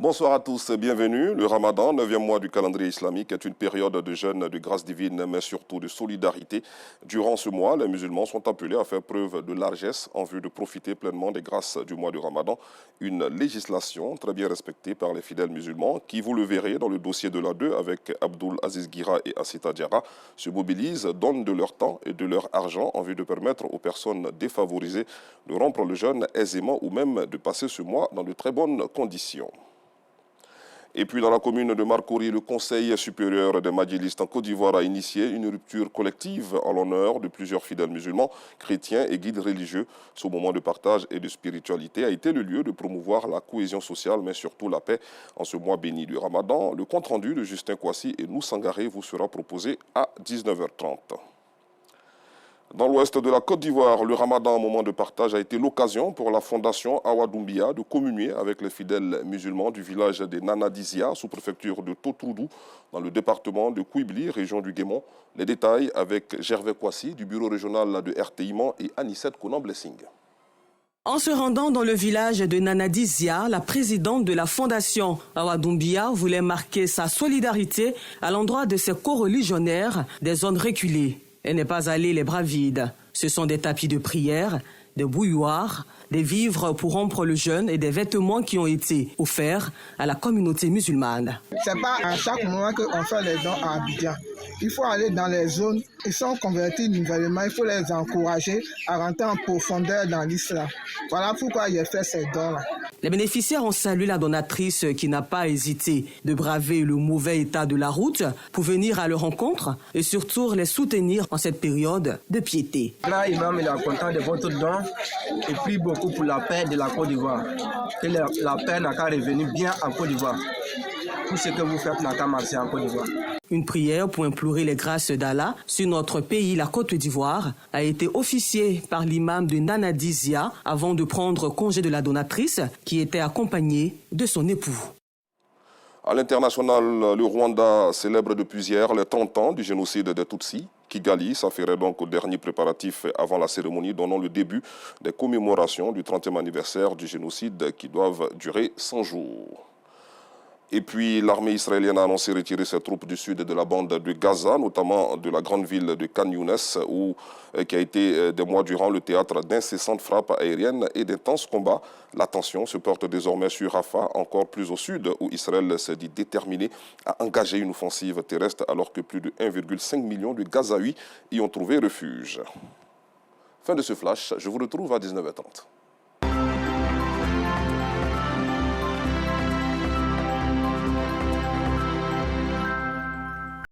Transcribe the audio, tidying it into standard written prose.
Bonsoir à tous, bienvenue. Le Ramadan, 9e mois du calendrier islamique, est une période de jeûne, de grâce divine, mais surtout de solidarité. Durant ce mois, les musulmans sont appelés à faire preuve de largesse en vue de profiter pleinement des grâces du mois du Ramadan. Une législation très bien respectée par les fidèles musulmans qui, vous le verrez dans le dossier de l'A2 avec Abdul Aziz Guira et Assita Diarra, se mobilisent, donnent de leur temps et de leur argent en vue de permettre aux personnes défavorisées de rompre le jeûne aisément ou même de passer ce mois dans de très bonnes conditions. Et puis dans la commune de Marcory, le Conseil supérieur des Madjilistes en Côte d'Ivoire a initié une rupture collective en l'honneur de plusieurs fidèles musulmans, chrétiens et guides religieux. Ce moment de partage et de spiritualité a été le lieu de promouvoir la cohésion sociale, mais surtout la paix en ce mois béni du Ramadan. Le compte-rendu de Justin Kouassi et Noussangaré vous sera proposé à 19h30. Dans l'ouest de la Côte d'Ivoire, le Ramadan, moment de partage, a été l'occasion pour la fondation Awadoumbia de communier avec les fidèles musulmans du village des Nanadizia, sous-préfecture de Totroudou, dans le département de Kouibli, région du Guémon. Les détails avec Gervais Kouassi du bureau régional de RTI Mans et Anissette Konan-Blessing. En se rendant dans le village de Nanadizia, la présidente de la fondation Awadoumbia voulait marquer sa solidarité à l'endroit de ses coreligionnaires des zones reculées. Elle n'est pas allée les bras vides. Ce sont des tapis de prière, des bouilloires, des vivres pour rompre le jeûne et des vêtements qui ont été offerts à la communauté musulmane. C'est pas à chaque moment qu'on fait les dons à Abidjan. Il faut aller dans les zones qui sont converties nouvellement. Il faut les encourager à rentrer en profondeur dans l'islam. Voilà pourquoi j'ai fait ces dons-là. Les bénéficiaires ont salué la donatrice qui n'a pas hésité de braver le mauvais état de la route pour venir à leur rencontre et surtout les soutenir en cette période de piété. Là, Imam est content de votre don et prie beaucoup pour la paix de la Côte d'Ivoire. Que la paix n'a qu'à revenir bien en Côte d'Ivoire. Tout ce que vous faites n'a qu'à marcher en Côte d'Ivoire. Une prière pour implorer les grâces d'Allah sur notre pays, la Côte d'Ivoire, a été officiée par l'imam de Nanadizia avant de prendre congé de la donatrice qui était accompagnée de son époux. À l'international, le Rwanda célèbre depuis hier les 30 ans du génocide des Tutsis. Kigali s'affairait donc au dernier préparatif avant la cérémonie donnant le début des commémorations du 30e anniversaire du génocide qui doivent durer 100 jours. Et puis, l'armée israélienne a annoncé retirer ses troupes du sud de la bande de Gaza, notamment de la grande ville de Khan Younes, qui a été des mois durant le théâtre d'incessantes frappes aériennes et d'intenses combats. La tension se porte désormais sur Rafah, encore plus au sud, où Israël s'est dit déterminé à engager une offensive terrestre alors que plus de 1,5 million de Gazaouis y ont trouvé refuge. Fin de ce flash, je vous retrouve à 19h30.